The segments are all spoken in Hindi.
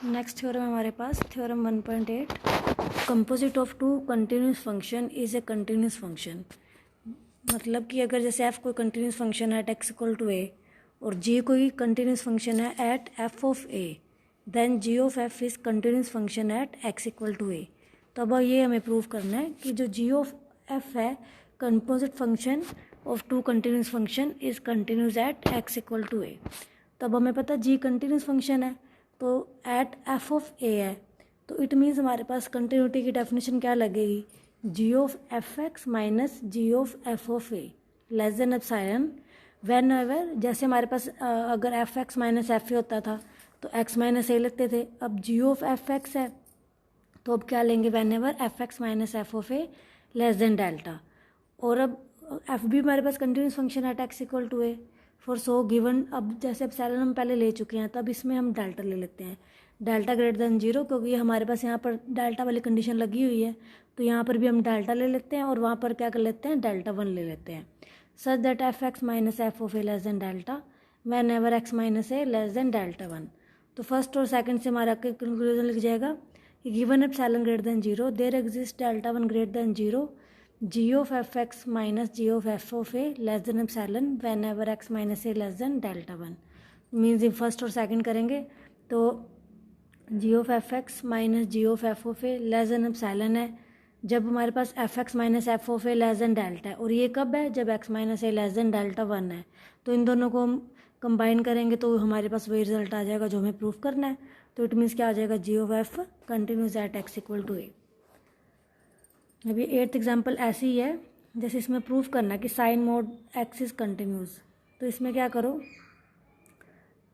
नेक्स्ट थ्योरम हमारे पास theorem 1.8 composite of two continuous function is a continuous function. मतलब कि अगर जैसे f कोई कंटिन्यूस फंक्शन है at x equal to a और g कोई कंटिन्यूस फंक्शन है at f of a, then g of f is continuous function at x equal to a। तो अब ये हमें प्रूव करना है कि जो g ऑफ f है composite function of two continuous function is continuous at x equal to a। तो अब हमें पता g कंटिन्यूस फंक्शन है तो एट f ऑफ a है, तो इट मीन्स हमारे पास कंटिन्यूटी की डेफिनेशन क्या लगेगी, g of F X minus G of F of A less than epsilon whenever. जैसे हमारे पास अगर F X minus F A होता था तो एक्स माइनस ए लिखते थे, अब जी ऑफ एफ एक्स है तो अब क्या लेंगे, whenever F X minus F of A less than delta. और अब एफ भी हमारे पास कंटिन्यूस फंक्शन है X equal to A for so given. अब जैसे एप्सिलॉन हम पहले ले चुके हैं तब इसमें हम डेल्टा ले लेते हैं, डेल्टा ग्रेटर देन जीरो, क्योंकि ये हमारे पास यहाँ पर डेल्टा वाली कंडीशन लगी हुई है तो यहाँ पर भी हम डेल्टा ले लेते हैं और वहाँ पर क्या कर लेते हैं, डेल्टा वन ले लेते हैं। Such that F X minus F of A less than delta whenever X minus A less than delta one. तो फर्स्ट और सेकंड से हमारा कंक्लूजन लिख जाएगा कि given epsilon greater than zero there exist delta one greater than zero G of F X minus G of F of A less than epsilon whenever X minus A less than delta one. Means first और सेकंड करेंगे तो G of F X minus G of F of A less than epsilon है जब हमारे पास F X minus F of A less than delta है, और ये कब है, जब X minus A less than delta one है। तो इन दोनों को हम कंबाइन करेंगे तो हमारे पास वही रिजल्ट आ जाएगा जो हमें प्रूफ करना है। तो इट मीन्स क्या आ जाएगा, G of F continuous at X equal to A. अभी एट्थ एग्जाम्पल ऐसी ही है, जैसे इसमें प्रूफ करना है कि sine mod X is continuous. तो इसमें क्या करो,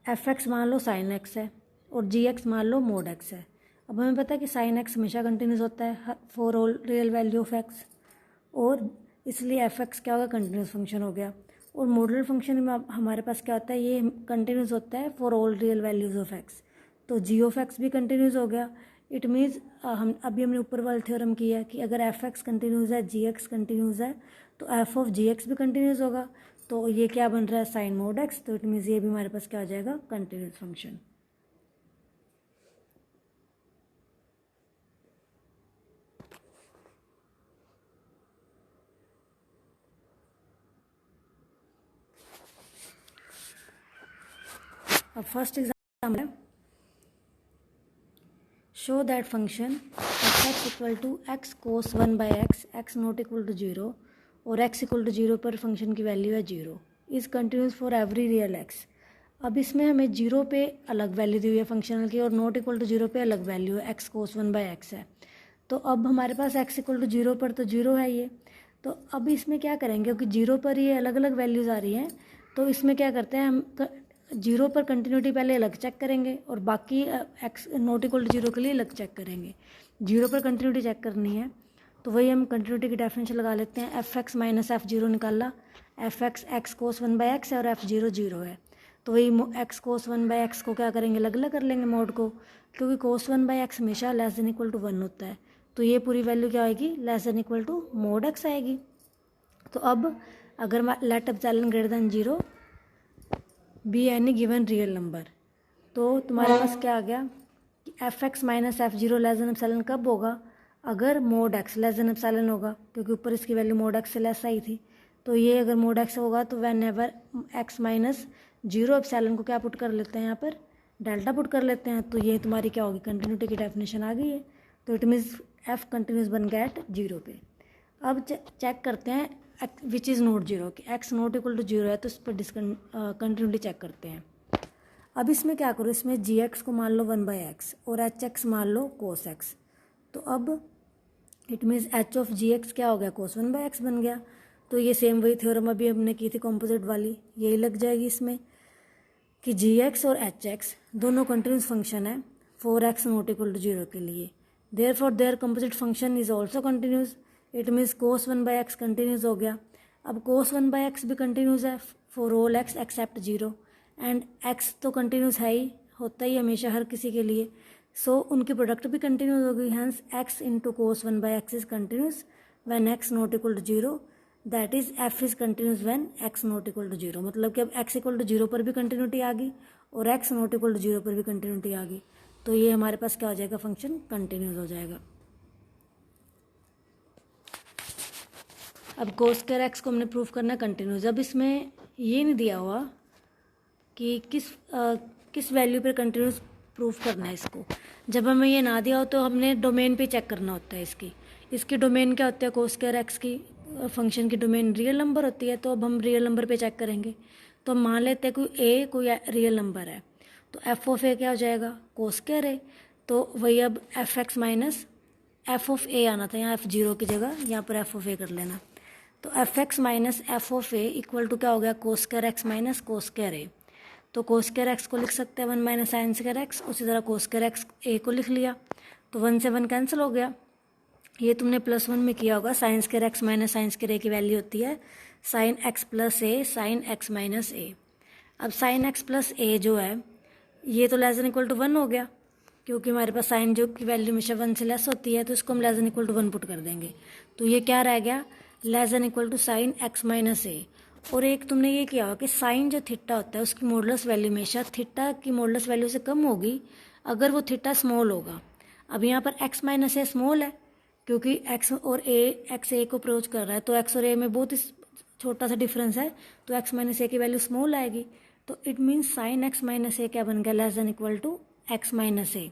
एफ एक्स मान लो साइन एक्स है और जी एक्स मान लो मोड एक्स है। अब हमें पता है कि साइन एक्स हमेशा कंटिन्यूस होता है for all real value of x, और इसलिए एफ एक्स क्या होगा, कंटिन्यूस फंक्शन हो गया। और मॉडुलर फंक्शन में हमारे पास क्या होता है, ये कंटिन्यूस होता है for all real values of x, तो जी ऑफ एक्स भी कंटिन्यूस हो गया। इट मीन्स हमने ऊपर वाला थ्योरम किया है कि अगर एफ एक्स कंटिन्यूस है, जी एक्स कंटिन्यूस है, तो एफ ऑफ जी एक्स भी कंटिन्यूस होगा। तो ये क्या बन रहा है, साइन मोड एक्स, तो इट मीन्स ये भी हमारे पास क्या हो जाएगा, कंटिन्यूस फंक्शन। अब फर्स्ट एग्जाम्पल है, show that function F X equal to X cos one by X not equal to zero और एक्स इक्वल टू जीरो पर फंक्शन की वैल्यू है zero, is continuous for every real X. अब इसमें हमें जीरो पे अलग वैल्यू दी हुई है फंक्शनल की और नॉट इक्वल टू जीरो पे अलग वैल्यू है, x cos one by X है। तो अब हमारे पास एक्स इक्वल टू जीरो पर तो जीरो है ये, तो अब इसमें क्या करेंगे, क्योंकि जीरो पर ये अलग अलग वैल्यूज़ आ रही हैं, तो इसमें क्या करते हैं हम, जीरो पर कंटिन्यूटी पहले अलग चेक करेंगे और बाकी X not equal to zero के लिए अलग चेक करेंगे। जीरो पर कंटिन्यूटी चेक करनी है तो वही हम कंटिन्यूटी की डेफिनेशन लगा लेते हैं, F X minus F zero निकाला, F X X cos one by X है और एफ जीरो जीरो है, तो वही X cos one by X को क्या करेंगे, अलग अलग कर लेंगे मोड को, क्योंकि कोस वन बाई एक्स हमेशा less than equal to one होता है, तो ये पूरी वैल्यू क्या आएगी, less than equal to mod X आएगी। तो अब अगर let epsilon greater than zero be any given real number, तो तुम्हारे पास क्या आ गया कि F X minus F zero less than epsilon कब होगा, अगर mod X less than epsilon होगा, क्योंकि ऊपर इसकी वैल्यू मोड एक्स से लेस आई थी। तो ये अगर मोड एक्स होगा तो van ever X minus zero epsilon को क्या पुट कर लेते हैं, यहाँ पर डेल्टा पुट कर लेते हैं, तो ये तुम्हारी क्या होगी, कंटिन्यूटी की डेफिनेशन आ गई है। तो इट मीन्स एफ कंटिन्यूस बन गया एट जीरो पे। अब चेक करते हैं विच इज़ नॉट जीरो, कि X not equal to zero है तो इस पर कंटिन्यूटी चेक करते हैं। अब इसमें क्या करो, इसमें जी एक्स को मान लो वन बाई एक्स और एच एक्स मान लो कोस एक्स, तो अब it means H of G X क्या हो गया, कोस वन बाई एक्स बन गया। तो ये सेम वही थ्योरम अभी हमने की थी कॉम्पोजिट वाली, यही लग जाएगी इसमें कि जी एक्स और एच एक्स दोनों कंटिन्यूस फंक्शन है for X not equal to zero के लिए, therefore their composite function is also continuous. It means cos one by X continuous हो गया। अब कोस वन बाई एक्स भी कंटिन्यूस है for all X except zero, and X तो कंटिन्यूस है ही, होता ही हमेशा हर किसी के लिए, सो उनकी प्रोडक्ट भी कंटिन्यूस होगी। Hence X into cos one by X is continuous when X not equal to zero, that is F is continuous when X not equal to zero. मतलब कि अब एक्स इक्वल टू जीरो पर भी कंटिन्यूटी आ गई और X not equal to zero पर भी कंटिन्यूटी आ गई। तो ये हमारे पास क्या हो जाएगा, फंक्शन कंटिन्यूस हो जाएगा। अब कोस स्क्वायर एक्स को हमने प्रूफ करना है कंटिन्यूस। अब इसमें ये नहीं दिया हुआ कि किस वैल्यू पर कंटिन्यूस प्रूफ करना है इसको। जब हमें ये ना दिया हो तो हमने डोमेन पे चेक करना होता है इसकी डोमेन क्या होती है, कोस स्क्वायर एक्स की फंक्शन की डोमेन रियल नंबर होती है। तो अब हम रियल नंबर पे चेक करेंगे। तो हम मान लेते हैं कोई रियल नंबर है, तो एफ ऑफ ए क्या हो जाएगा, कोस स्क्वायर ए। तो वही अब F X minus F of A आना था, यहाँ एफ जीरो की जगह यहाँ पर एफ ऑफ ए कर लेना। तो F X minus F of A equal to क्या हो गया, cos square X minus cos square A. तो कोस स्क्वायर एक्स को लिख सकते हैं 1 माइनस साइन स्क्वायर एक्स, उसी तरह कोस स्क्वायर एक्स ए को लिख लिया। तो 1 से 1 कैंसिल हो गया। ये तुमने +1 में किया होगा, sine square X minus sine square A की वैल्यू होती है sine X plus A sine X minus A. अब साइन एक्स प्लस ए जो है ये तो लेस देन इक्वल टू 1 हो गया, क्योंकि हमारे पास साइन जो की वैल्यू हमेशा 1 से लेस होती है, तो इसको हम less than equal to 1 put कर देंगे। तो ये क्या रह गया, less than equal to sine X minus A. और एक तुमने ये किया होगा कि साइन जो थीटा होता है उसकी मॉडुलस वैल्यू हमेशा थीटा की मॉडुलस वैल्यू से कम होगी अगर वो थीटा स्मॉल होगा। अब यहाँ पर एक्स माइनस ए स्मॉल है, क्योंकि एक्स और एक्स ए को अप्रोच कर रहा है, तो एक्स और ए में बहुत ही छोटा सा डिफरेंस है, तो एक्स माइनस ए की वैल्यू स्मॉल आएगी। तो it means sine X minus A क्या बन गया, less than equal to X minus A.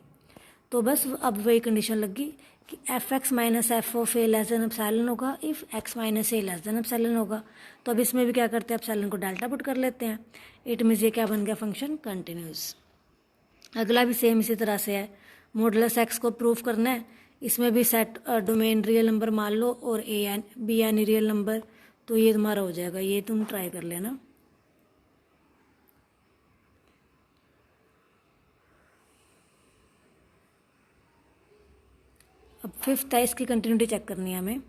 तो बस अब वही कंडीशन लगी कि F X minus F of A less than epsilon होगा if X minus A less than epsilon होगा। तो अब इसमें भी क्या करते हैं, एप्सिलॉन को डेल्टा पुट कर लेते हैं। इट मीन्स ये क्या बन गया, फंक्शन कंटिन्यूस। अगला भी सेम इसी तरह से है, मॉडुलस एक्स को प्रूफ करना है। इसमें भी सेट डोमेन रियल नंबर मान लो और ए एन बी यानी रियल नंबर, तो ये तुम्हारा हो जाएगा। ये तुम ट्राई कर लेना। अब फिफ्थ है, इसकी कंटिन्यूटी चेक करनी है हमें।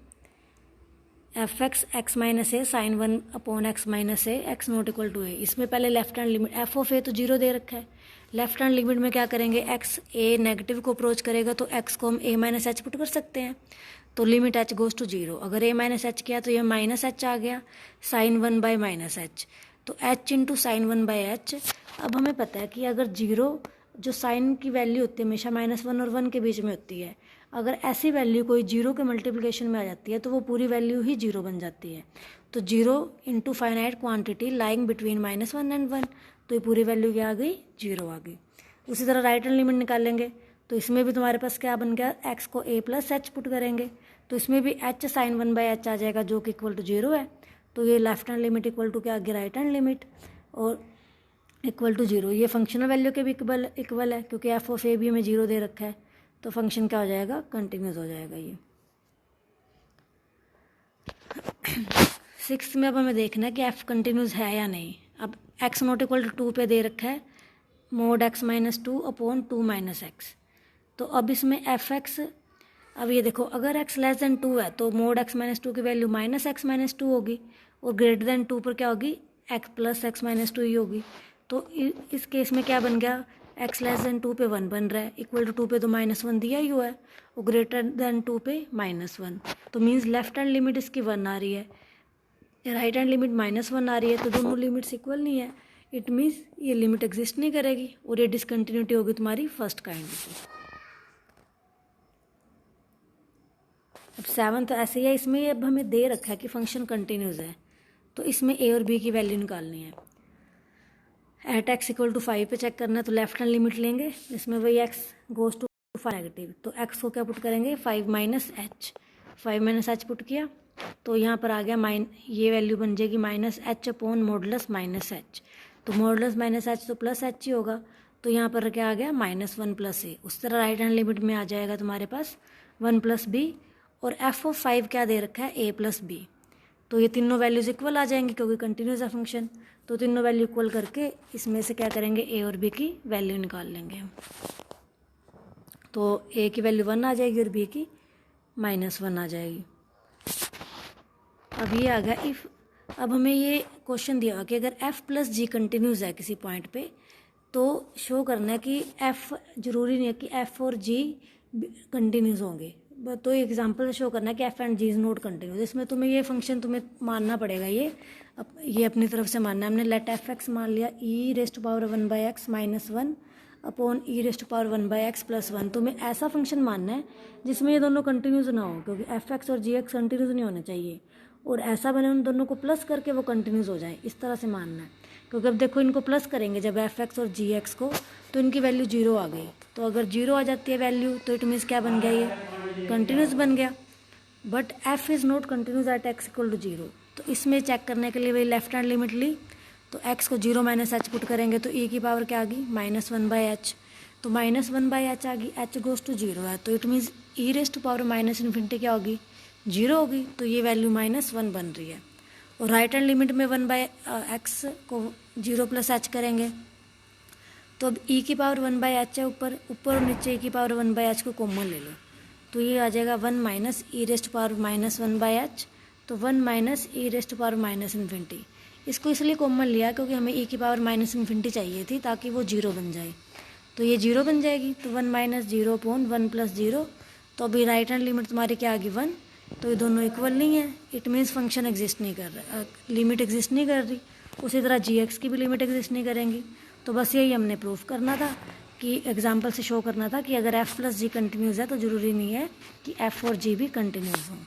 F X X minus A sine 1 upon X minus A X not equal to A. इसमें पहले left hand limit F of A तो 0 दे रखा है, लेफ्ट हैंड लिमिट में क्या करेंगे, एक्स ए नेगेटिव को अप्रोच करेगा तो एक्स को हम ए माइनस एच पुट कर सकते हैं। तो लिमिट एच गोज टू 0। अगर ए माइनस एच किया तो ये माइनस एच आ गया, साइन 1 बाई माइनस एच, तो H into sine 1 by H. अब हमें पता है कि अगर 0 जो साइन की वैल्यू होती है हमेशा -1 और 1 के बीच में होती है, अगर ऐसी वैल्यू कोई 0 के मल्टीप्लिकेशन में आ जाती है तो वो पूरी वैल्यू ही 0 बन जाती है। तो 0 into finite quantity lying between -1 and 1, तो ये पूरी वैल्यू क्या आ गई, 0 आ गई। उसी तरह राइट हैंड लिमिट निकालेंगे, तो इसमें भी तुम्हारे पास क्या बन गया, एक्स को ए प्लस एच पुट करेंगे, तो इसमें भी एच साइन 1 बाई एच आ जाएगा जो कि इक्वल टू 0 है। तो ये left hand limit equal to क्या आ गया, राइट हैंड लिमिट, और इक्वल टू 0। ये फंक्शनल वैल्यू के भी इक्वल है, क्योंकि एफ ऑफ ए भी हमें 0 दे रखा है, तो फंक्शन क्या हो जाएगा, कंटिन्यूस हो जाएगा ये। सिक्स्थ में अब हमें देखना है कि एफ कंटिन्यूस है या नहीं। अब एक्स नॉट इक्वल टू 2 पे दे रखा है mode x minus 2 upon 2 minus x. तो अब इसमें एफ एक्स, अब ये देखो अगर एक्स लेस देन 2 है तो मोड एक्स माइनस 2 की वैल्यू माइनस एक्स माइनस 2 होगी, और ग्रेटर देन 2 पर क्या होगी, एक्स प्लस एक्स माइनस 2 ही होगी। तो इस केस में क्या बन गया, एक्स लेस देन 2 पे 1 बन रहा है, इक्वल टू 2 पे तो -1 दिया ही हुआ है, और ग्रेटर देन 2 पे -1, तो मीन्स लेफ्ट हैंड लिमिट इसकी 1 आ रही है, राइट हैंड लिमिट -1 आ रही है, तो दोनों लिमिट्स इक्वल नहीं है। इट मीन्स ये लिमिट एग्जिस्ट नहीं करेगी, और ये डिसकंटिन्यूटी होगी तुम्हारी फर्स्ट काइंड की। अब 7th ऐसे ही है, इसमें अब हमें दे रखा है कि फंक्शन कंटिन्यूस है, तो इसमें ए और बी की वैल्यू निकालनी है। एट एक्स इक्वल टू 5 पे चेक करना है, तो लेफ्ट हैंड लिमिट लेंगे, इसमें वही एक्स गोज टू 5 नेगेटिव, तो एक्स को क्या पुट करेंगे, 5 minus H, 5 minus H put किया, तो यहाँ पर आ गया ये वैल्यू बन जाएगी minus H upon modulus minus H. तो मॉडुलस माइनस एच तो प्लस एच ही होगा, तो यहाँ पर क्या आ गया, -1 प्लस ए। उस तरह राइट हैंड लिमिट में आ जाएगा तुम्हारे पास 1 प्लस बी, और एफ ऑफ 5 क्या दे रखा है, ए प्लस बी। तो ये तीनों वैल्यूज इक्वल आ जाएंगी क्योंकि कंटिन्यूस है फंक्शन, तो तीनों वैल्यू इक्वल करके इसमें से क्या करेंगे, ए और बी की वैल्यू निकाल लेंगे हम। तो ए की वैल्यू 1 आ जाएगी और बी की -1 आ जाएगी। अब ये आ गया इफ़। अब हमें ये क्वेश्चन दिया हुआ कि अगर एफ प्लस जी कंटिन्यूस है किसी पॉइंट पे, तो शो करना है कि एफ, जरूरी नहीं है कि एफ और जी कंटिन्यूस होंगे, तो एग्जांपल शो करना है कि F and G is not continuous. इसमें तुम्हें ये फंक्शन तुम्हें मानना पड़ेगा, ये अपनी तरफ से मानना है। हमने लेट एफ एक्स मान लिया e rest power 1 by x -1 upon E rest power 1/x plus 1। तो हमें ऐसा फंक्शन मानना है जिसमें ये दोनों कंटिन्यूस ना हो, क्योंकि एफ एक्स और जी एक्स कंटिन्यूस नहीं होने चाहिए, और ऐसा बने उन दोनों को प्लस करके वो कंटिन्यूस हो जाए, इस तरह से मानना है। क्योंकि अब देखो इनको प्लस करेंगे जब एफ एक्स और जी एक्स को, तो इनकी वैल्यू 0 आ गई। तो अगर 0 आ जाती है वैल्यू तो इट मीन्स क्या बन गया, ये कंटिन्यूस बन गया। But F is not continuous at X equal to 0। तो इसमें चेक करने के लिए वही लेफ्ट हैंड लिमिट ली, तो एक्स को 0 माइनस एच पुट करेंगे तो ई की पावर क्या आ गई -1/h। तो -1/h आ गई, एच गोज टू 0 है, तो it means E raised to power -infinity क्या होगी, 0 होगी। तो ये वैल्यू -1 बन रही है। और राइट हैंड लिमिट में 1/x को 0 प्लस h करेंगे, तो अब e की पावर 1/h है ऊपर और नीचे e की पावर 1/h को कॉमन ले लो, तो ये आ जाएगा 1 माइनस ई रेस्ट पावर -1/h। तो 1 माइनस ई रेस्ट पावर -इन्फिनिटी। इसको इसलिए कॉमन लिया क्योंकि हमें e की पावर -इन्फिनिटी चाहिए थी ताकि वो 0 बन जाए, तो ये 0 बन जाएगी। तो 1 माइनस 0 अपॉन 1 प्लस 0। तो अभी राइट हैंड लिमिट तुम्हारी क्या आ गई 1, तो ये दोनों इक्वल नहीं है, इट मीन्स फंक्शन एग्जिस्ट नहीं कर रहा, लिमिट एग्जिस्ट नहीं कर रही। उसी तरह जी एक्स की भी लिमिट एग्जिस्ट नहीं करेंगी। तो बस यही हमने प्रूफ करना था कि एग्जाम्पल से शो करना था कि अगर एफ प्लस जी कंटिन्यूस है तो ज़रूरी नहीं है कि एफ और जी भी कंटिन्यूस हों।